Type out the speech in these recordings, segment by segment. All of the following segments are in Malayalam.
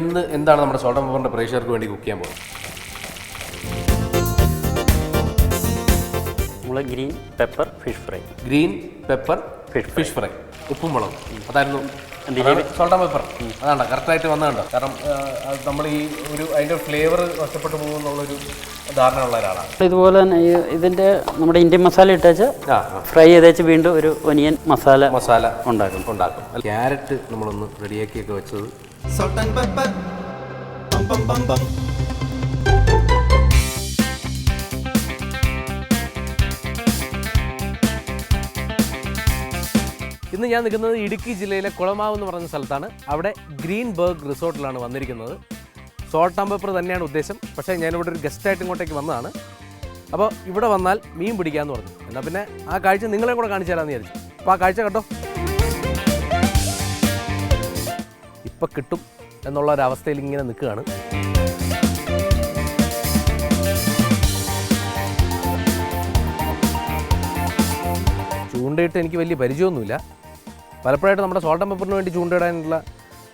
ഇന്ന് എന്താണ് നമ്മുടെ സോൾട്ട് ആൻഡ് പെപ്പറിൻ്റെ പ്രേക്ഷകർക്ക് വേണ്ടി കുക്ക് ചെയ്യാൻ പോകുന്നത്? നമ്മൾ green pepper fish fry. Green pepper fish fry, ഉപ്പും മുളകും, അതായിരുന്നു സോൾട്ട് ആൻഡ് പെപ്പർ. അതാണ് കറക്റ്റായിട്ട് വന്നതുണ്ടോ? കാരണം നമ്മൾ ഈ ഒരു അതിൻ്റെ ഫ്ലേവർ നഷ്ടപ്പെട്ടു പോകുമെന്നുള്ളൊരു ധാരണ ഉള്ള ഒരാളാണ്. ഇതുപോലെ തന്നെ ഇതിൻ്റെ നമ്മുടെ ഇന്ത്യൻ മസാല ഇട്ടേച്ച് ഫ്രൈ ചെയ്തേച്ച് വീണ്ടും ഒരു ഒനിയൻ മസാല ഉണ്ടാക്കും. ക്യാരറ്റ് നമ്മളൊന്ന് റെഡിയാക്കിയൊക്കെ വെച്ചത്. ഇന്ന് ഞാൻ നിൽക്കുന്നത് ഇടുക്കി ജില്ലയിലെ കുളമാവ് എന്ന് പറഞ്ഞ സ്ഥലത്താണ്. അവിടെ ഗ്രീൻ ബർഗ് റിസോർട്ടിലാണ് വന്നിരിക്കുന്നത്. സോൾട്ട് ആൻഡ് പെപ്പർ തന്നെയാണ് ഉദ്ദേശം. പക്ഷേ ഞാനിവിടെ ഒരു ഗസ്റ്റായിട്ട് ഇങ്ങോട്ടേക്ക് വന്നതാണ്. അപ്പോൾ ഇവിടെ വന്നാൽ മീൻ പിടിക്കാമെന്ന് പറഞ്ഞു. എന്നാൽ പിന്നെ ആ കാഴ്ച നിങ്ങളെ കൂടെ കാണിച്ചു തരാമെന്ന് വിചാരിച്ചു. അപ്പോൾ ആ കാഴ്ച കേട്ടോ. ഇപ്പം കിട്ടും എന്നുള്ള ഒരവസ്ഥയിൽ ഇങ്ങനെ നിൽക്കുകയാണ്. ചൂണ്ടയിട്ട് എനിക്ക് വലിയ പരിചയമൊന്നുമില്ല. പലപ്പോഴായിട്ട് നമ്മുടെ സോൾട്ട് ആൻഡ് പെപ്പറിന് വേണ്ടി ചൂണ്ടയിടാനുള്ള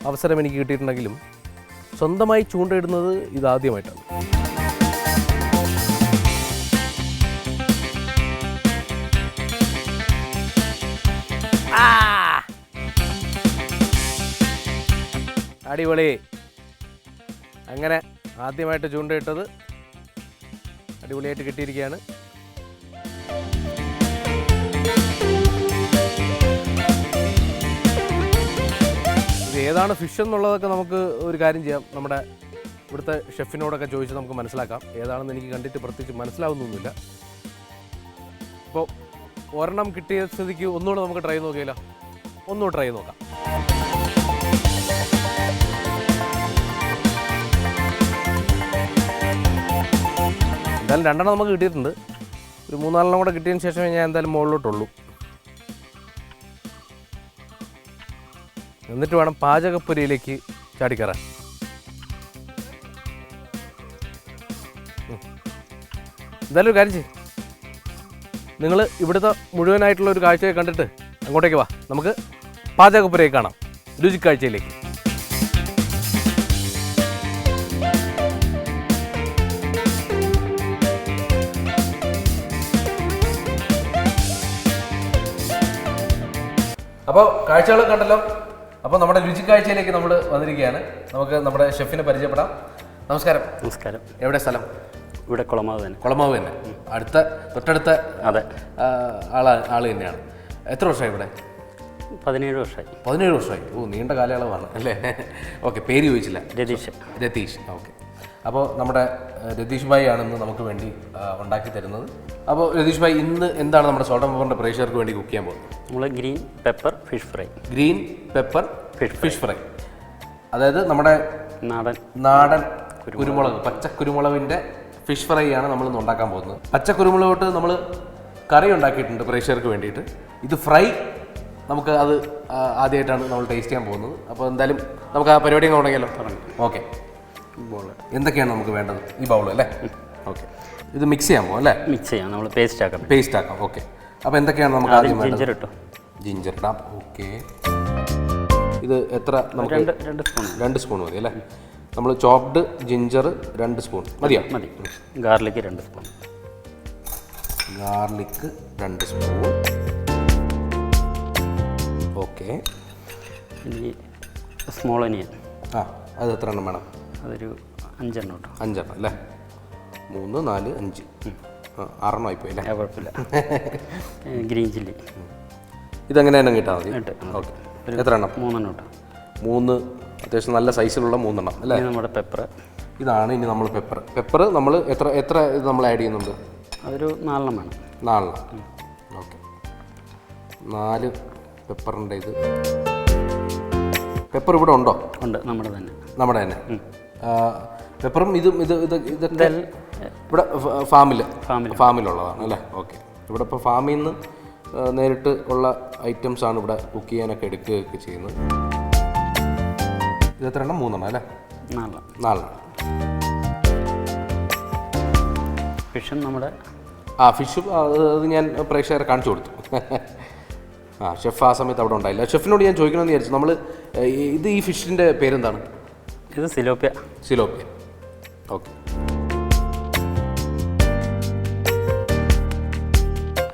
അവസരം എനിക്ക് കിട്ടിയിട്ടുണ്ടെങ്കിലും സ്വന്തമായി ചൂണ്ടയിടുന്നത് ഇതാദ്യമായിട്ടാണ്. അടിപൊളി. അങ്ങനെ ആദ്യമായിട്ട് ചൂണ്ടയിട്ടത് അടിപൊളിയായിട്ട് കിട്ടിയിരിക്കുകയാണ്. ഏതാണ് ഫിഷ് എന്നുള്ളതൊക്കെ നമുക്ക് ഒരു കാര്യം ചെയ്യാം, നമ്മുടെ ഇവിടുത്തെ ഷെഫിനോടൊക്കെ ചോദിച്ച് നമുക്ക് മനസ്സിലാക്കാം. ഏതാണെന്ന് എനിക്ക് കണ്ടിട്ട് പ്രത്യേകിച്ച് മനസ്സിലാവുന്നൊന്നുമില്ല. അപ്പോൾ ഒരെണ്ണം കിട്ടിയ സ്ഥിതിക്ക് ഒന്നുകൂടെ നമുക്ക് ട്രൈ നോക്കിയാലോ? ഒന്നുകൂടെ ട്രൈ നോക്കാം. എന്തായാലും രണ്ടെണ്ണം നമുക്ക് കിട്ടിയിട്ടുണ്ട്. ഒരു മൂന്നാലെണ്ണം കൂടെ കിട്ടിയതിന് ശേഷമേ ഞാൻ എന്തായാലും മുകളിലോട്ടുള്ളൂ. എന്നിട്ട് വേണം പാചകപ്പുരയിലേക്ക് ചാടിക്കയറാൻ. എന്തായാലും ഒരു കാര്യം ചെയ്യും, നിങ്ങൾ ഇവിടുത്തെ മുഴുവനായിട്ടുള്ള ഒരു കാഴ്ചയെ കണ്ടിട്ട് അങ്ങോട്ടേക്ക് വാ, നമുക്ക് പാചകപ്പുരയിൽ കാണാം, രുചിക്കാഴ്ചയിലേക്ക്. അപ്പോൾ കാഴ്ചകൾ കണ്ടല്ലോ. അപ്പോൾ നമ്മുടെ രുചിക്കാഴ്ചയിലേക്ക് നമ്മൾ വന്നിരിക്കുകയാണ്. നമുക്ക് നമ്മുടെ ഷെഫിനെ പരിചയപ്പെടാം. നമസ്കാരം. നമസ്കാരം. എവിടെ സ്ഥലം? ഇവിടെ കുളമാവ് തന്നെ. കുളമാവ് തന്നെ, തൊട്ടടുത്ത അതെ ആള് തന്നെയാണ്. എത്ര വർഷമായി ഇവിടെ? 17 വർഷമായി. 17 വർഷമായി. ഓ, നീണ്ട കാലയളവാണ് അല്ലേ? ഓക്കെ, പേര് ചോദിച്ചില്ല. രതീഷ്. ഓക്കെ. അപ്പോൾ നമ്മുടെ രതീഷ് ഭായി ആണെന്ന് നമുക്ക് വേണ്ടി ഉണ്ടാക്കി തരുന്നത്. അപ്പോൾ രതീഷ് ഭായി, ഇന്ന് എന്താണ് നമ്മുടെ സോൾട്ട് ആൻഡ് പെപ്പറിൻ്റെ പ്രേക്ഷകർക്ക് വേണ്ടി കുക്ക് ചെയ്യാൻ പോകുന്നത്? നമ്മൾ green pepper fish fry. Green pepper fish fry, അതായത് നമ്മുടെ നാടൻ കുരുമുളക്, പച്ച കുരുമുളകിൻ്റെ ഫിഷ് ഫ്രൈ ആണ് നമ്മളിന്ന് ഉണ്ടാക്കാൻ പോകുന്നത്. പച്ച കുരുമുളക് തൊട്ട് നമ്മൾ കറി ഉണ്ടാക്കിയിട്ടുണ്ട് പ്രേക്ഷകർക്ക് വേണ്ടിയിട്ട്. ഇത് ഫ്രൈ നമുക്ക് അത് ആദ്യമായിട്ടാണ് നമ്മൾ ടേസ്റ്റ് ചെയ്യാൻ പോകുന്നത്. അപ്പോൾ എന്തായാലും നമുക്ക് ആ പരിപാടി തുടങ്ങിയല്ലോ. ഓക്കെ. എന്തൊക്കെയാണ് നമുക്ക് വേണ്ടത്? ഈ ബൗൾ അല്ലേ? ഓക്കെ. ഇത് മിക്സ് ചെയ്യാൻ പോകും അല്ലേ? മിക്സ് ചെയ്യാം, നമ്മൾ പേസ്റ്റ് ആക്കാം. ഓക്കെ. അപ്പോൾ എന്തൊക്കെയാണ് നമുക്ക് ആദ്യം വേണ്ടത്? ജിഞ്ചർ ഇടാം. ഓക്കെ. ഇത് എത്ര? നമുക്ക് 2 സ്പൂൺ മതി അല്ലേ? നമ്മൾ ചോപ്ഡ് ജിഞ്ചർ 2 സ്പൂൺ മതി. Garlic 2 spoon. ഓക്കെ. ഇനി സ്മോൾ ഒനിയൻ. അത് എത്ര എണ്ണം വേണം? അതൊരു 5 എണ്ണം കേട്ടോ. 5 എണ്ണം അല്ലേ? 3, 4, 5. 6 എണ്ണം ആയിപ്പോയി അല്ലേ? കുഴപ്പമില്ല. ഗ്രീൻ ചില്ലി ഇതെങ്ങനെ തന്നെ കിട്ടാൽ മതി. ഓക്കെ. എത്ര എണ്ണം? 3 എണ്ണം കേട്ടോ. 3 അത്യാവശ്യം നല്ല സൈസിലുള്ള 3 എണ്ണം അല്ലേ? നമ്മുടെ പെപ്പർ. ഇതാണ് ഇനി നമ്മൾ പെപ്പർ നമ്മൾ എത്ര ഇത് നമ്മൾ ആഡ് ചെയ്യുന്നുണ്ട്? അതൊരു 4 എണ്ണം വേണം. 4 എണ്ണം. ഓക്കെ. 4 പെപ്പറിൻ്റെ ഇത്. പെപ്പർ ഇവിടെ ഉണ്ടോ? ഉണ്ട്, നമ്മുടെ തന്നെ. പെപ്പറും ഇതൊക്കെ ഇവിടെ ഫാമിലുള്ളതാണ് അല്ലേ? ഓക്കെ. ഇവിടെ ഇപ്പോൾ ഫാമിൽ നിന്ന് നേരിട്ട് ഉള്ള ഐറ്റംസാണ് ഇവിടെ കുക്ക് ചെയ്യാനൊക്കെ എടുക്കുകയൊക്കെ ചെയ്യുന്നത്. ഇത് എത്ര എണ്ണം? 3 എണ്ണം അല്ലേ? 4 എണ്ണം. ഫിഷും നമ്മുടെ ഫിഷും അത് ഞാൻ പ്രേക്ഷകരെ കാണിച്ചു കൊടുത്തു. ഷെഫ് ആ സമയത്ത് അവിടെ ഉണ്ടായില്ല. ഷെഫിനോട് ഞാൻ ചോദിക്കണമെന്ന് വിചാരിച്ചു, നമ്മൾ ഈ ഫിഷിൻ്റെ പേരെന്താണ്? ഇത് സിലോപ്പിയ. Okay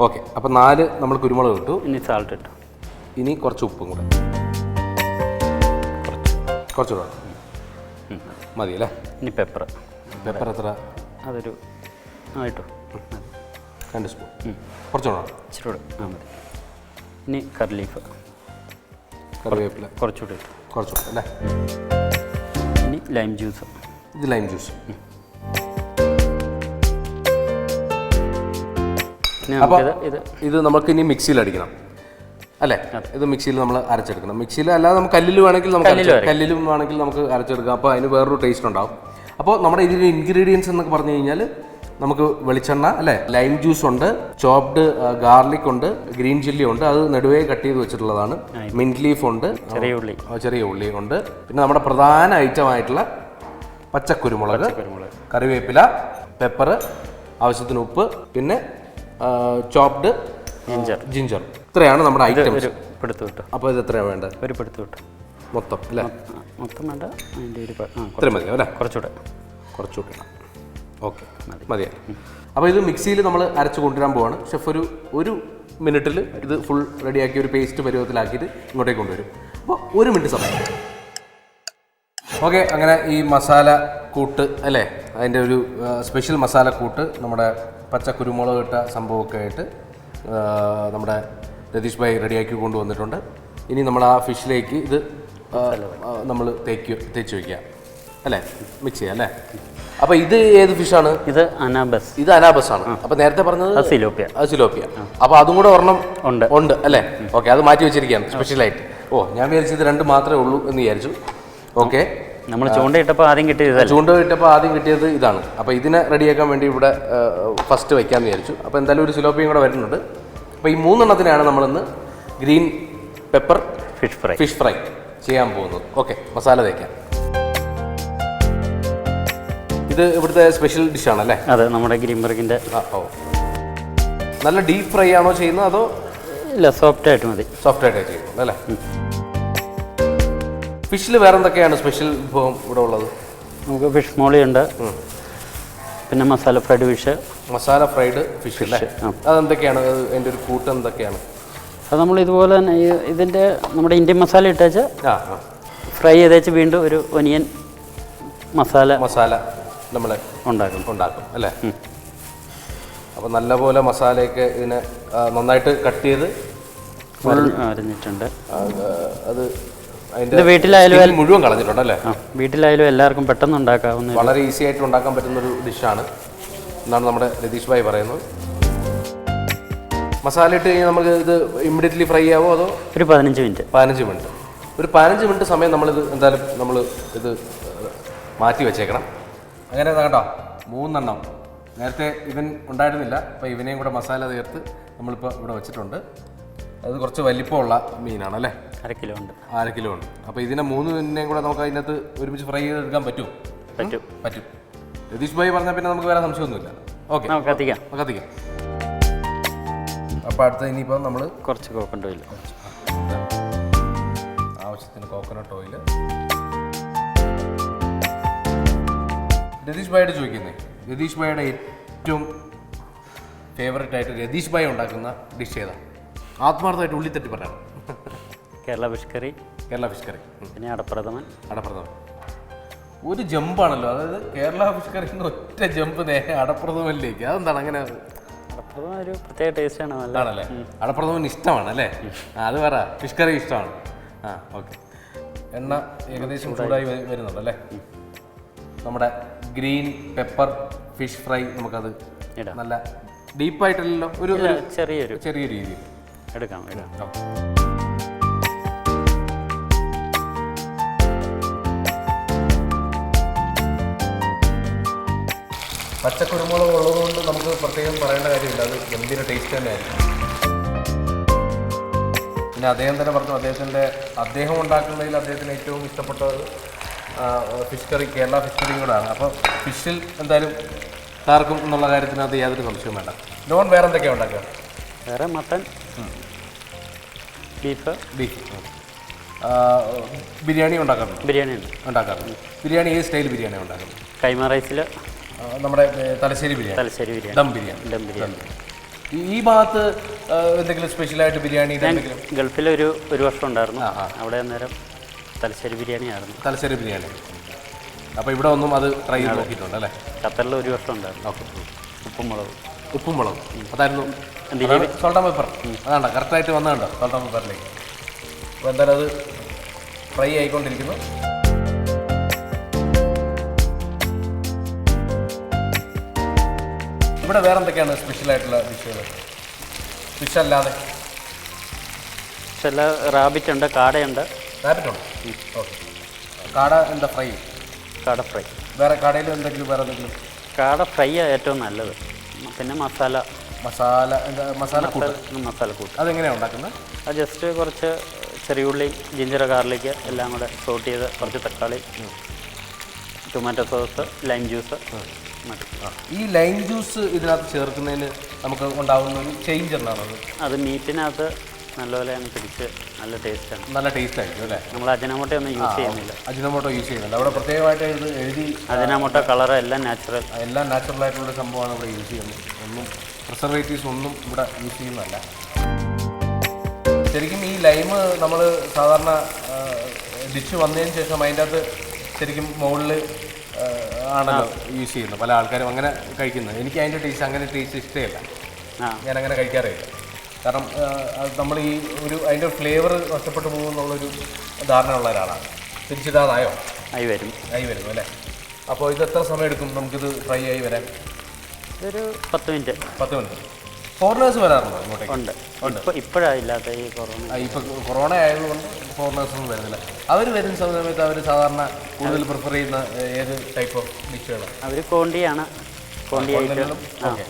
okay. അപ്പോൾ 4 നമ്മൾ കുരുമുളക് ഇട്ടു. ഇനി സാൾട്ട് ഇട്ടു. ഇനി കുറച്ച് ഉപ്പും കൂടെ കുറച്ചുകൂടെ മതി അല്ലേ? ഇനി പെപ്പർ എത്ര? അതൊരു ഇട്ടു 2 സ്പൂൺ. കുറച്ചുകൂടെ ഇച്ചിരി കൂടെ മതി. ഇനി കറിവേപ്പില കുറച്ചുകൂടെ ഇട്ടു. കുറച്ചുകൂടെ അല്ലേ? ഇനി ലൈം ജ്യൂസ്. ഇത് ലൈം ജ്യൂസ്. അപ്പോൾ ഇത് നമുക്ക് ഇനി മിക്സിയിൽ അടിക്കണം അല്ലേ? ഇത് മിക്സിയിൽ നമ്മൾ അരച്ചെടുക്കണം. മിക്സിയിൽ അല്ലാതെ നമുക്ക് കല്ലിൽ വേണമെങ്കിൽ കല്ലിലും വേണമെങ്കിൽ നമുക്ക് അരച്ചെടുക്കാം. അപ്പോൾ അതിന് വേറൊരു ടേസ്റ്റ് ഉണ്ടാവും. അപ്പോൾ നമ്മുടെ ഇതിൻ്റെ ഇൻഗ്രീഡിയൻസ് എന്നൊക്കെ പറഞ്ഞു കഴിഞ്ഞാൽ നമുക്ക് വെളിച്ചെണ്ണ അല്ലേ, ലൈം ജ്യൂസ് ഉണ്ട്, ചോപ്ഡ് ഗാർലിക് ഉണ്ട്, ഗ്രീൻ ചില്ലി ഉണ്ട്, അത് നടുവേ കട്ട് ചെയ്ത് വെച്ചിട്ടുള്ളതാണ്, മിന്റ് ലീഫ് ഉണ്ട്, ചെറിയ ഉള്ളി ഉണ്ട്, പിന്നെ നമ്മുടെ പ്രധാന ഐറ്റം ആയിട്ടുള്ള പച്ചക്കുരുമുളക്, കറിവേപ്പില, പെപ്പർ, ആവശ്യത്തിന് ഉപ്പ്, പിന്നെ ചോപ്ഡ് ജിഞ്ചർ. ഇത്രയാണ് നമ്മുടെ ഐറ്റംസ്. അപ്പോൾ ഇത് എത്രയാണ് വേണ്ടത്? ഒരു പെടുത്ത് വിട്ടു മൊത്തം അല്ലേ? മൊത്തം വേണ്ട, അതിൻ്റെ ഇത്രയും മതിയോ അല്ലേ? കുറച്ചുകൂടെ ഓക്കെ മതിയായി. അപ്പോൾ ഇത് മിക്സിയിൽ നമ്മൾ അരച്ച് കൊണ്ടുവരാൻ പോവാണ്. ഷെഫ് ഒരു മിനിറ്റിൽ ഇത് ഫുൾ റെഡിയാക്കി ഒരു പേസ്റ്റ് പരുവത്തിലാക്കിയിട്ട് ഇങ്ങോട്ടേക്ക് കൊണ്ടുവരും. അപ്പോൾ 1 മിനിറ്റ് സമയം. ഓക്കെ, അങ്ങനെ ഈ മസാല കൂട്ട് അല്ലേ, അതിൻ്റെ ഒരു സ്പെഷ്യൽ മസാല കൂട്ട് നമ്മുടെ പച്ച കുരുമുളക് ഇട്ട സംഭവമൊക്കെ ആയിട്ട് നമ്മുടെ രതീഷ് ഭായ് റെഡിയാക്കി കൊണ്ടുവന്നിട്ടുണ്ട്. ഇനി നമ്മൾ ആ ഫിഷിലേക്ക് ഇത് നമ്മൾ തേച്ച് വയ്ക്കുക അല്ലേ, മിക്സ് ചെയ്യാം അല്ലേ? അപ്പോൾ ഇത് ഏത് ഫിഷാണ്? ഇത് അനാബസ്. ഇത് അനാബസ് ആണ്. അപ്പോൾ നേരത്തെ പറഞ്ഞത് സിലോപ്പിയ. അപ്പോൾ അതും കൂടെ ഒരെണ്ണം ഉണ്ട് അല്ലേ? ഓക്കെ, അത് മാറ്റി വെച്ചിരിക്കുകയാണ് സ്പെഷ്യലായിട്ട്. ഞാൻ വിചാരിച്ചു ഇത് 2 മാത്രമേ ഉള്ളൂ എന്ന് വിചാരിച്ചു. ഓക്കെ, നമ്മൾ ചൂണ്ടയിട്ടപ്പോൾ ആദ്യം കിട്ടിയത് ഇതാണ്. അപ്പോൾ ഇതിനെ റെഡിയാക്കാൻ വേണ്ടി ഇവിടെ ഫസ്റ്റ് വയ്ക്കാമെന്ന് വിചാരിച്ചു. അപ്പോൾ എന്തായാലും ഒരു സിലോപ്പിയും കൂടെ വരുന്നുണ്ട്. അപ്പോൾ ഈ 3 എണ്ണത്തിനാണ് നമ്മളിന്ന് ഗ്രീൻ പെപ്പർ ഫിഷ് ഫ്രൈ ചെയ്യാൻ പോകുന്നത്. ഓക്കെ, മസാല തേക്കാം. ഇത് ഇവിടുത്തെ സ്പെഷ്യൽ ഡിഷാണല്ലേ? അതെ, നമ്മുടെ ഗ്രീൻബർഗിൻ്റെ. നല്ല ഡീപ്പ് ഫ്രൈ ആണോ ചെയ്യുന്നത് അതോ? ഇല്ല, സോഫ്റ്റായിട്ട് ചെയ്യുന്നത് അല്ലേ? ഫിഷിൽ വേറെ എന്തൊക്കെയാണ് സ്പെഷ്യൽ വിഭവം ഇവിടെ ഉള്ളത്? നമുക്ക് ഫിഷ് മോളി ഉണ്ട്, പിന്നെ മസാല ഫ്രൈഡ് ഫിഷ് അല്ലേ? അതെന്തൊക്കെയാണ് അതിൻ്റെ ഒരു കൂട്ട് എന്തൊക്കെയാണ്? അത് നമ്മൾ ഇതുപോലെ തന്നെ ഇതിൻ്റെ നമ്മുടെ ഇന്ത്യൻ മസാല ഇട്ടേച്ച് ഫ്രൈ ചെയ്തേച്ച് വീണ്ടും ഒരു ഒനിയൻ മസാല നമ്മൾ ഉണ്ടാക്കും അല്ലേ? അപ്പോൾ നല്ലപോലെ മസാലയൊക്കെ ഇതിനെ നന്നായിട്ട് കട്ട് ചെയ്ത് അരിഞ്ഞിട്ടുണ്ട്. അത് ഇത് വീട്ടിലായാലും മുഴുവൻ കളഞ്ഞിട്ടുണ്ടല്ലേ? വീട്ടിലായാലും എല്ലാവർക്കും പെട്ടെന്ന് ഉണ്ടാക്കാവുന്ന വളരെ ഈസി ആയിട്ട് ഉണ്ടാക്കാൻ പറ്റുന്നൊരു ഡിഷാണ് എന്നാണ് നമ്മുടെ രതീഷ് ഭായ് പറയുന്നത്. മസാല ഇട്ട് കഴിഞ്ഞാൽ നമുക്ക് ഇത് ഇമ്മീഡിയറ്റ്ലി ഫ്രൈ ആവോ അതോ? ഒരു 15 മിനിറ്റ്. ഒരു 15 മിനിറ്റ് സമയം നമ്മളിത് എന്തായാലും നമ്മൾ ഇത് മാറ്റി വെച്ചേക്കണം. അങ്ങനെ കേട്ടോ, 3 എണ്ണം നേരത്തെ ഇവൻ ഉണ്ടായിരുന്നില്ല. അപ്പോൾ ഇവനെയും കൂടെ മസാല ചേർത്ത് നമ്മളിപ്പോൾ ഇവിടെ വെച്ചിട്ടുണ്ട്. അത് കുറച്ച് വലിപ്പമുള്ള മീനാണ് അല്ലേ? 1/2 കിലോ ഉണ്ട്. അപ്പോൾ ഇതിനെ 3 കൂടെ നമുക്ക് അതിനകത്ത് ഒരുമിച്ച് ഫ്രൈ ചെയ്തെടുക്കാൻ പറ്റും. രതീഷ് ഭായ് പറഞ്ഞാൽ പിന്നെ നമുക്ക് വേറെ സംശയമൊന്നുമില്ല. ഓക്കെ, കത്തിക്കാം. അപ്പോൾ അടുത്ത ഇനിയിപ്പോൾ നമ്മൾ കുറച്ച് കോക്കനട്ട് ഓയിൽ, ആവശ്യത്തിന് കോക്കനട്ട് ഓയിൽ. രതീഷ് ഭായിയോട് ചോദിക്കുന്നേ, രതീഷ് ഭായിയുടെ ഏറ്റവും ഫേവറേറ്റ് ആയിട്ട് രതീഷ് ഭായ് ഉണ്ടാക്കുന്ന ഡിഷ് ഏതാണ്? ആത്മാർത്ഥമായിട്ട് ഉള്ളി തട്ടി പറയാം. കേരള ഫിഷ് കറി, പിന്നെ അടപ്രഥമൻ. ഒരു ജമ്പാണല്ലോ, അതായത് കേരള ഫിഷ് കറി ഒറ്റ ജമ്പ് നേരെ അടപ്രഥമനിലേക്ക്. അതെന്താണ് അങ്ങനെ? അടപ്രഥമൻ ഒരു പ്രത്യേക ടേസ്റ്റാണ്. ആണല്ലേ? അടപ്രഥമൻ ഇഷ്ടമാണ് അല്ലേ? അത് പറ, ഫിഷ് കറി ഇഷ്ടമാണ്. ഓക്കെ. എണ്ണ ഏകദേശം ചൂടായി വരുന്നുണ്ടല്ലേ? നമ്മുടെ ഗ്രീൻ പെപ്പർ ഫിഷ് ഫ്രൈ നമുക്കത് നല്ല ഡീപ്പായിട്ടല്ലോ, ഒരു ചെറിയ രീതിയിൽ എടുക്കാം. പച്ചക്കുരുമുളക് ഉള്ളതുകൊണ്ട് നമുക്ക് പ്രത്യേകം പറയേണ്ട കാര്യമില്ല, അത് ഗംഭീര ടേസ്റ്റ് തന്നെയായിരിക്കും. പിന്നെ അദ്ദേഹം തന്നെ പറഞ്ഞു, അദ്ദേഹം ഉണ്ടാക്കുന്നതിൽ അദ്ദേഹത്തിന് ഏറ്റവും ഇഷ്ടപ്പെട്ടത് ഫിഷ് കറി, കേരള ഫിഷ് കറിയും കൂടെയാണ്. അപ്പോൾ ഫിഷിൽ എന്തായാലും താർക്കും എന്നുള്ള കാര്യത്തിനകത്ത് യാതൊരു സംശയവും വേണ്ട. നോൺ വേറെ എന്തൊക്കെയാണ് ഉണ്ടാക്കുക? വേറെ മട്ടൻ, ബീഫ്. ബിരിയാണി ഉണ്ടാക്കാറുണ്ട്. ബിരിയാണി ഉണ്ട്, ഉണ്ടാക്കാറുണ്ട്. ബിരിയാണി ഏത് സ്റ്റൈൽ ബിരിയാണി ഉണ്ടാക്കുന്നത്? കൈമ റൈസിൽ നമ്മുടെ തലശ്ശേരി ബിരിയാണി, തലശ്ശേരി ബിരിയാണി, ദം ബിരിയാണി. ദം ബിരിയാണി. ഈ ഭാഗത്ത് എന്തെങ്കിലും സ്പെഷ്യലായിട്ട് ബിരിയാണി? ഗൾഫിൽ ഒരു വർഷം ഉണ്ടായിരുന്നു, അവിടെ അന്നേരം തലശ്ശേരി ബിരിയാണി ആയിരുന്നു. തലശ്ശേരി ബിരിയാണി. അപ്പോൾ ഇവിടെ ഒന്നും അത് ട്രൈ ചെയ്ത് നോക്കിയിട്ടുണ്ട് അല്ലേ? ഖത്തറിൽ ഒരു വർഷം ഉണ്ടായിരുന്നു. ഓക്കെ. ഉപ്പും മുളകും അതായിരുന്നു SaltNPepper. അതാണ്ട കറക്റ്റായിട്ട് വന്നതുണ്ടോ SaltNPepperലേക്ക്? അപ്പോൾ എന്തായാലും അത് ഫ്രൈ ആയിക്കൊണ്ടിരിക്കുന്നു. ഇവിടെ വേറെ എന്തൊക്കെയാണ് സ്പെഷ്യലായിട്ടുള്ള ഡിഷുകൾ ഫിഷ് അല്ലാതെ? ചില റാബിറ്റ് ഉണ്ട്, കാടയുണ്ട്. റാബിറ്റുണ്ട്, ഓക്കെ. കാട എന്താ ഫ്രൈ? കാട ഫ്രൈ. വേറെ കടയിൽ എന്തെങ്കിലും വേറെ എന്തെങ്കിലും? കാട ഫ്രൈ ഏറ്റവും നല്ലത്. പിന്നെ മസാലക്കൂട്ട് അതെങ്ങനെയാണ് ഉണ്ടാക്കുന്നത്? അത് ജസ്റ്റ് കുറച്ച് ചെറിയുള്ളി, ജിഞ്ചർ, ഗാർലിക്ക് എല്ലാം കൂടെ സോട്ട് ചെയ്ത് കുറച്ച് തക്കാളി, ടൊമാറ്റോ സോസ്, ലൈം ജ്യൂസ് മതി. ഈ ലൈം ജ്യൂസ് ഇതിനകത്ത് ചേർക്കുന്നതിന് നമുക്ക് ഉണ്ടാകുന്ന ഒരു ചേഞ്ച് എന്താണത്? അത് മീറ്റിനകത്ത് നല്ലപോലെ അങ്ങ് പിടിച്ച് നല്ല ടേസ്റ്റാണ്. നല്ല ടേസ്റ്റ് ആയിരിക്കും അല്ലേ? നമ്മൾ അജിനോമോട്ടോ ഒന്നും യൂസ് ചെയ്യുന്നില്ല. അജിനോമോട്ടോ യൂസ് ചെയ്യുന്നില്ല അവിടെ പ്രത്യേകമായിട്ട് ഇത് എഴുതി. അജിനോമോട്ടോ, കളർ എല്ലാം നാച്ചുറൽ, എല്ലാം നാച്ചുറൽ ആയിട്ടുള്ള സംഭവമാണ് ഇവിടെ യൂസ് ചെയ്യുന്നത്. ഒന്നും പ്രിസർവേറ്റീവ്സ് ഒന്നും ഇവിടെ യൂസ് ചെയ്യുന്നതല്ല. ശരിക്കും ഈ ലൈമ് നമ്മൾ സാധാരണ ഡിഷ് വന്നതിന് ശേഷം അതിൻ്റെ അകത്ത് ശരിക്കും മുകളിൽ ആണല്ലോ യൂസ് ചെയ്യുന്നത്. പല ആൾക്കാരും അങ്ങനെ കഴിക്കുന്നത്. എനിക്ക് അതിൻ്റെ ടേസ്റ്റ് അങ്ങനെ ടേസ്റ്റ് ഇഷ്ടമല്ല, ഞാനങ്ങനെ കഴിക്കാറില്ല. കാരണം നമ്മൾ ഈ അതിൻ്റെ ഫ്ലേവർ നഷ്ടപ്പെട്ടു പോകുമെന്നുള്ളൊരു ധാരണ ഉള്ള ഒരാളാണ്. തിരിച്ചിടാതായോ? ആയി വരുന്നു അല്ലേ? അപ്പോൾ ഇത് എത്ര സമയം എടുക്കും നമുക്കിത് ഫ്രൈ ആയി വരാൻ? ഒരു 10 മിനിറ്റ്. 10 മിനിറ്റ്. ഫോറിനേഴ്സ് വരാറുണ്ടോ ഇങ്ങോട്ടേക്ക്? ഉണ്ട്. ഇപ്പോഴാണ് ഇല്ലാത്ത ഈ കൊറോണ. ഇപ്പോൾ കൊറോണ ആയതുകൊണ്ട് ഫോറിനേഴ്സൊന്നും വരുന്നില്ല. അവർ വരുന്ന സമയത്ത് അവർ സാധാരണ കൂടുതൽ പ്രിഫർ ചെയ്യുന്ന ഏത് ടൈപ്പ് ഓഫ് ഡിഷുകളാണ്? അവർ കോണ്ടിയാണ്. കോണ്ടിയായിട്ട്. ഓക്കെ.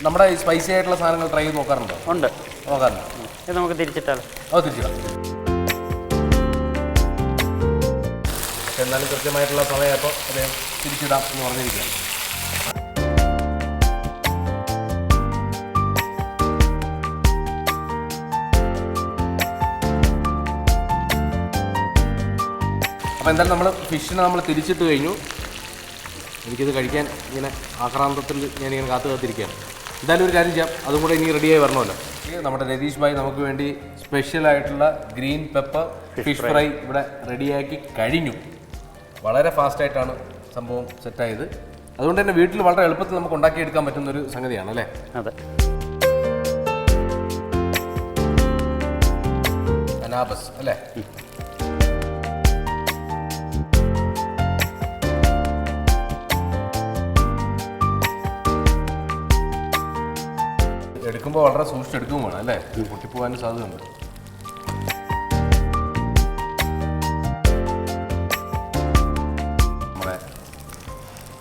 നമ്മുടെ ഈ സ്പൈസി ആയിട്ടുള്ള സാധനങ്ങൾ ട്രൈ ചെയ്ത് നോക്കാറുണ്ടോ? ഉണ്ട്, നോക്കാറുണ്ട്. ഇത് നമുക്ക് തിരിച്ചിട്ടാലോ? തിരിച്ചിടാം. പക്ഷെ എന്നാലും കൃത്യമായിട്ടുള്ള സമയപ്പോൾ അദ്ദേഹം തിരിച്ചിടാം എന്ന് പറഞ്ഞിരിക്കുകയാണ്. അപ്പോൾ എന്തായാലും നമ്മൾ ഫിഷിനെ നമ്മൾ തിരിച്ചിട്ട് കഴിഞ്ഞു. എനിക്കിത് കഴിക്കാൻ ഇങ്ങനെ ആക്രാന്തത്തിൽ ഞാനിങ്ങനെ കാത്തിരിക്കുകയാണ്. എന്തായാലും ഒരു കാര്യം ചെയ്യാം, അതും കൂടെ ഇനി റെഡിയായി വരണമല്ലോ. നമ്മുടെ രതീഷ് ഭായ് നമുക്ക് വേണ്ടി സ്പെഷ്യലായിട്ടുള്ള ഗ്രീൻ പെപ്പർ ഫിഷ് ഫ്രൈ ഇവിടെ റെഡിയാക്കി കഴിഞ്ഞു. വളരെ ഫാസ്റ്റായിട്ടാണ് സംഭവം സെറ്റായത്. അതുകൊണ്ട് തന്നെ വീട്ടിൽ വളരെ എളുപ്പത്തിൽ നമുക്ക് ഉണ്ടാക്കിയെടുക്കാൻ പറ്റുന്നൊരു സംഗതിയാണ് അല്ലേ? അതെ. അനാബസ് അല്ലേ? എടുക്കുമ്പോൾ വളരെ സൂക്ഷിച്ചെടുക്കുകയും വേണം അല്ലേ? പൊട്ടിപ്പോകാനും സാധ്യതയുണ്ട്. നമ്മുടെ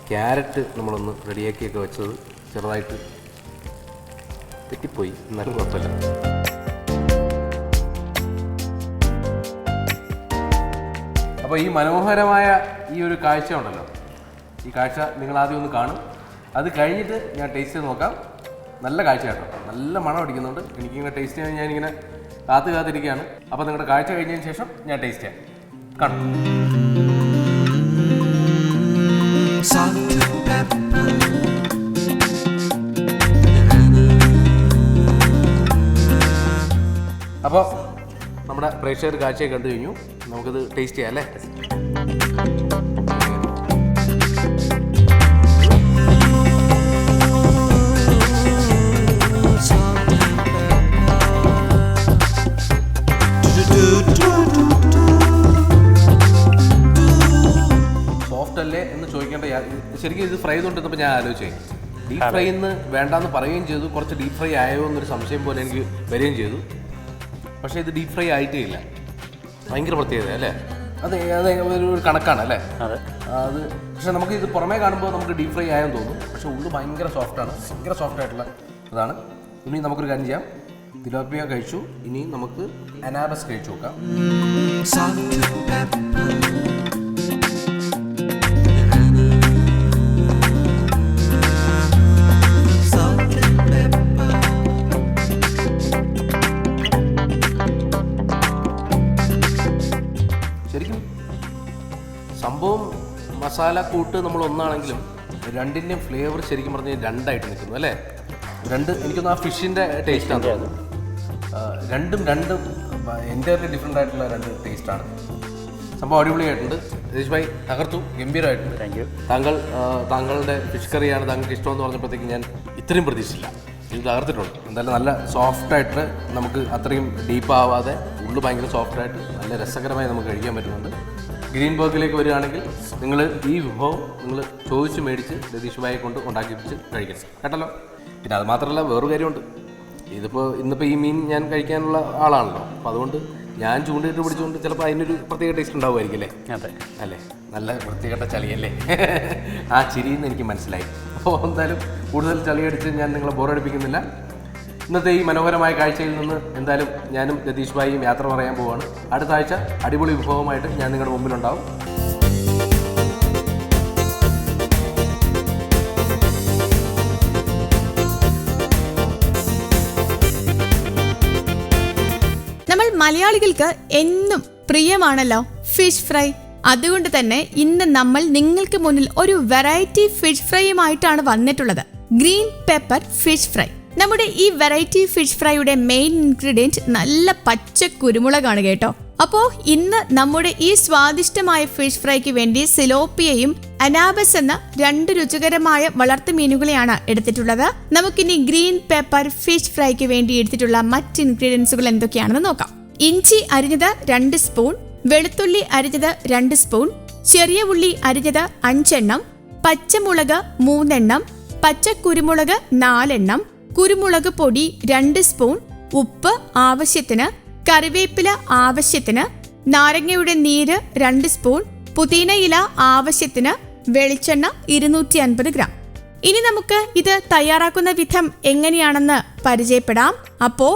ക്യാരറ്റ് നമ്മളൊന്ന് റെഡിയാക്കിയൊക്കെ വെച്ചത് ചെറുതായിട്ട് തെറ്റിപ്പോയി, എന്നാലും കുഴപ്പമില്ല. അപ്പോൾ ഈ മനോഹരമായ ഈ ഒരു കാഴ്ച ഉണ്ടല്ലോ, ഈ കാഴ്ച നിങ്ങൾ ആദ്യം ഒന്ന് കാണും. അത് കഴിഞ്ഞിട്ട് ഞാൻ ടേസ്റ്റ് ചെയ്ത് നോക്കാം. നല്ല കാഴ്ച കേട്ടോ, നല്ല മണം അടിക്കുന്നുണ്ട്. എനിക്കിങ്ങനെ ടേസ്റ്റ് ചെയ്യാൻ ഞാനിങ്ങനെ കാത്തിരിക്കുകയാണ്. അപ്പോൾ നിങ്ങളുടെ കാഴ്ച കഴിഞ്ഞതിന് ശേഷം ഞാൻ ടേസ്റ്റ് ചെയ്യാം. കാണും. അപ്പോൾ നമ്മുടെ പ്രേക്ഷകർ കാഴ്ചയെ കണ്ടു കഴിഞ്ഞു. നമുക്കിത് ടേസ്റ്റ് ചെയ്യാം അല്ലേ? സോഫ്റ്റ് അല്ലേ എന്ന് ചോദിക്കേണ്ട. ശരിക്കും ഇത് ഫ്രൈ ചെയ്തുകൊണ്ടിരുന്നപ്പോൾ ഞാൻ ആലോചിച്ചേ, ഡീപ് ഫ്രൈ എന്ന് വേണ്ടാന്ന് പറയുകയും ചെയ്തു. കുറച്ച് ഡീപ് ഫ്രൈ ആയോ എന്നൊരു സംശയം പോലെ എനിക്ക് വരികയും ചെയ്തു. പക്ഷേ ഇത് ഡീപ് ഫ്രൈ ആയിട്ടേ ഇല്ല. ഭയങ്കര പ്രത്യേകത അല്ലേ? അത് ഒരു കണക്കാണ് അല്ലേ? അത് പക്ഷേ നമുക്ക് ഇത് പുറമേ കാണുമ്പോൾ നമുക്ക് ഡീപ് ഫ്രൈ ആയെന്ന് തോന്നും. പക്ഷേ ഉള്ളു ഭയങ്കര സോഫ്റ്റാണ്, ഭയങ്കര സോഫ്റ്റ് ആയിട്ടുള്ള ഇതാണ്. ഇനി നമുക്കൊരു കാര്യം ചെയ്യാം. തിലോപ്പിയ കഴിച്ചു, ഇനി നമുക്ക് അനാബസ് കഴിച്ചു നോക്കാം. മസാല കൂട്ട് നമ്മൾ ഒന്നാണെങ്കിലും രണ്ടിൻ്റെയും ഫ്ലേവർ ശരിക്കും പറഞ്ഞാൽ രണ്ടായിട്ട് നിൽക്കുന്നു അല്ലേ? എനിക്കൊന്ന് ആ ഫിഷിൻ്റെ ടേസ്റ്റാണ് തോന്നുന്നു. രണ്ടും എൻ്റയർലി ഡിഫറെൻ്റ് ആയിട്ടുള്ള രണ്ട് ടേസ്റ്റാണ്. സംഭവം അടിപൊളിയായിട്ടുണ്ട്. രതീഷ് ഭായ് തകർത്തു, ഗംഭീരമായിട്ടുണ്ട്. Thank you. താങ്കളുടെ ഫിഷ് കറിയാണ് താങ്കൾക്ക് ഇഷ്ടമെന്ന് പറഞ്ഞപ്പോഴത്തേക്ക് ഞാൻ ഇത്രയും പ്രതീക്ഷിച്ചില്ല. ഇത് തകർത്തിട്ടുണ്ട്. എന്തായാലും നല്ല സോഫ്റ്റായിട്ട്, നമുക്ക് അത്രയും ഡീപ്പാവാതെ ഉള്ളു ഭയങ്കര സോഫ്റ്റായിട്ട് നല്ല രസകരമായി നമുക്ക് കഴിക്കാൻ പറ്റുന്നുണ്ട്. ഗ്രീൻ ബർഗിലേക്ക് വരികയാണെങ്കിൽ നിങ്ങൾ ഈ വിഭവം നിങ്ങൾ ചോദിച്ച് മേടിച്ച് രതീഷ് ഭായെ കൊണ്ട് ഉണ്ടാക്കിപ്പിച്ച് കഴിക്കണം കേട്ടല്ലോ. പിന്നെ അത് മാത്രമല്ല വേറൊരു കാര്യമുണ്ട്. ഇന്നിപ്പോൾ ഈ മീൻ ഞാൻ കഴിക്കാനുള്ള ആളാണല്ലോ, അപ്പോൾ അതുകൊണ്ട് ഞാൻ ചൂണ്ടിട്ട് പിടിച്ചുകൊണ്ട് ചിലപ്പോൾ അതിനൊരു പ്രത്യേക ടേസ്റ്റ് ഉണ്ടാവുമായിരിക്കും അല്ലേ? അതെ അല്ലേ? നല്ല വൃത്തികെട്ട ചളിയല്ലേ? ആ ചിരിയെന്ന് എനിക്ക് മനസ്സിലായി. അപ്പോൾ എന്തായാലും കൂടുതൽ ചളിയടിച്ച് ഞാൻ നിങ്ങളെ ബോറടിപ്പിക്കുന്നില്ല. ഇന്നത്തെ ഈ മനോഹരമായ കാഴ്ചയിൽ നിന്ന് എന്തായാലും ഞാനും രതീഷ് ഭായിയും യാത്ര പറയാൻ പോവുകയാണ്. അടുത്ത ആഴ്ച അടിപൊളി വിഭവമായിട്ട് ഞാൻ നിങ്ങളുടെ മുമ്പിലുണ്ടാവും. നമ്മൾ മലയാളികൾക്ക് എന്നും പ്രിയമാണല്ലോ ഫിഷ് ഫ്രൈ. അതുകൊണ്ട് തന്നെ ഇന്ന് നമ്മൾ നിങ്ങൾക്ക് മുന്നിൽ ഒരു വെറൈറ്റി ഫിഷ് ഫ്രൈയുമായിട്ടാണ് വന്നിട്ടുള്ളത്. Green pepper fish fry. നമ്മുടെ ഈ വെറൈറ്റി ഫിഷ് ഫ്രൈയുടെ മെയിൻ ഇൻഗ്രീഡിയന്റ് നല്ല പച്ച കുരുമുളകാണ് കേട്ടോ. അപ്പോ ഇന്ന് നമ്മുടെ ഈ സ്വാദിഷ്ടമായ ഫിഷ് ഫ്രൈക്ക് വേണ്ടി സിലോപ്പിയയും അനാബസ് എന്ന രണ്ട് രുചികരമായ വളർത്തു മീനുകളെയാണ് എടുത്തിട്ടുള്ളത്. നമുക്കിനി ഗ്രീൻ പെപ്പർ ഫിഷ് ഫ്രൈക്ക് വേണ്ടി എടുത്തിട്ടുള്ള മറ്റ് ഇൻഗ്രീഡിയൻസുകൾ എന്തൊക്കെയാണെന്ന് നോക്കാം. ഇഞ്ചി അരിഞ്ഞത് 2 സ്പൂൺ, വെളുത്തുള്ളി അരിഞ്ഞത് 2 സ്പൂൺ, ചെറിയ ഉള്ളി അരിഞ്ഞത് 5 എണ്ണം, പച്ചമുളക് 3 എണ്ണം, പച്ചക്കുരുമുളക് 4 എണ്ണം, കുരുമുളക് പൊടി 2 സ്പൂൺ, ഉപ്പ് ആവശ്യത്തിന്, കറിവേപ്പില ആവശ്യത്തിന്, നാരങ്ങയുടെ നീര് 2 സ്പൂൺ, പുതിനയില ആവശ്യത്തിന്, വെളിച്ചെണ്ണ 250 ഗ്രാം. ഇനി നമുക്ക് ഇത് തയ്യാറാക്കുന്ന വിധം എങ്ങനെയാണെന്ന് പരിചയപ്പെടാം. അപ്പോ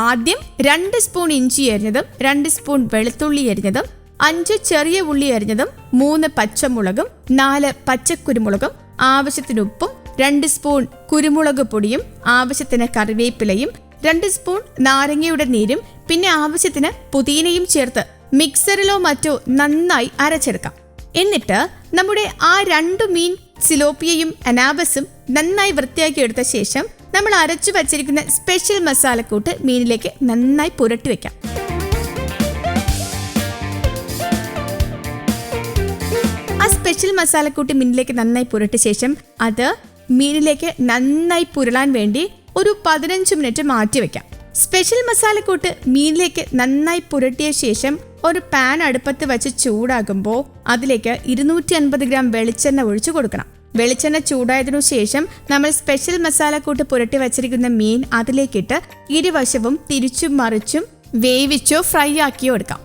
ആദ്യം 2 സ്പൂൺ ഇഞ്ചി അരിഞ്ഞതും 2 സ്പൂൺ വെളുത്തുള്ളി അരിഞ്ഞതും 5 ചെറിയ ഉള്ളി അരിഞ്ഞതും 3 പച്ചമുളകും 4 പച്ചക്കുരുമുളകും ആവശ്യത്തിന് ഉപ്പും 2 സ്പൂൺ കുരുമുളക് പൊടിയും ആവശ്യത്തിന് കറിവേപ്പിലയും 2 സ്പൂൺ നാരങ്ങയുടെ നീരും പിന്നെ ആവശ്യത്തിന് പുതിനയും ചേർത്ത് മിക്സറിലോ മറ്റോ നന്നായി അരച്ചെടുക്കാം. എന്നിട്ട് നമ്മുടെ ആ 2 മീൻ സിലോപ്പിയയും അനാബസും നന്നായി വൃത്തിയാക്കി എടുത്ത ശേഷം നമ്മൾ അരച്ചു വച്ചിരിക്കുന്ന സ്പെഷ്യൽ മസാലക്കൂട്ട് മീനിലേക്ക് നന്നായി പുരട്ടി വെക്കാം. ആ സ്പെഷ്യൽ മസാലക്കൂട്ട് മീനിലേക്ക് നന്നായി പുരട്ടിയ ശേഷം അത് മീനിലേക്ക് നന്നായി പുരളാൻ വേണ്ടി ഒരു 15 മിനിറ്റ് മാറ്റി വെക്കാം. സ്പെഷ്യൽ മസാലക്കൂട്ട് മീനിലേക്ക് നന്നായി പുരട്ടിയ ശേഷം ഒരു പാൻ അടുപ്പത്ത് വെച്ച് ചൂടാകുമ്പോൾ അതിലേക്ക് 250 ഗ്രാം വെളിച്ചെണ്ണ ഒഴിച്ചു കൊടുക്കണം. വെളിച്ചെണ്ണ ചൂടായതിനു ശേഷം നമ്മൾ സ്പെഷ്യൽ മസാലക്കൂട്ട് പുരട്ടി വച്ചിരിക്കുന്ന മീൻ അതിലേക്കിട്ട് ഇരുവശവും തിരിച്ചും മറിച്ചും വേവിച്ചോ ഫ്രൈ ആക്കിയോ എടുക്കാം.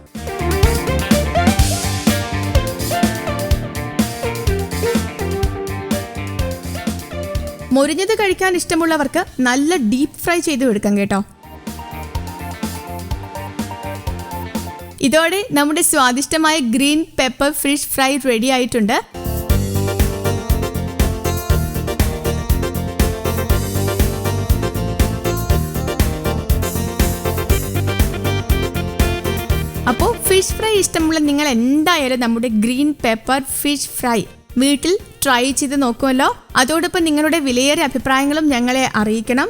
മൊരിഞ്ഞത് കഴിക്കാൻ ഇഷ്ടമുള്ളവർക്ക് നല്ല ഡീപ്പ് ഫ്രൈ ചെയ്തു എടുക്കാം കേട്ടോ. ഇതോടെ നമ്മുടെ സ്വാദിഷ്ടമായ green pepper fish fry ready ആയിട്ടുണ്ട്. അപ്പോൾ ഫിഷ് ഫ്രൈ ഇഷ്ടമുള്ള നിങ്ങൾ എന്തായാലും നമ്മുടെ ഗ്രീൻ പെപ്പർ ഫിഷ് ഫ്രൈ വീട്ടിൽ ട്രൈ ചെയ്ത് നോക്കുമല്ലോ. അതോടൊപ്പം നിങ്ങളുടെ വിലയേറിയ അഭിപ്രായങ്ങളും ഞങ്ങളെ അറിയിക്കണം.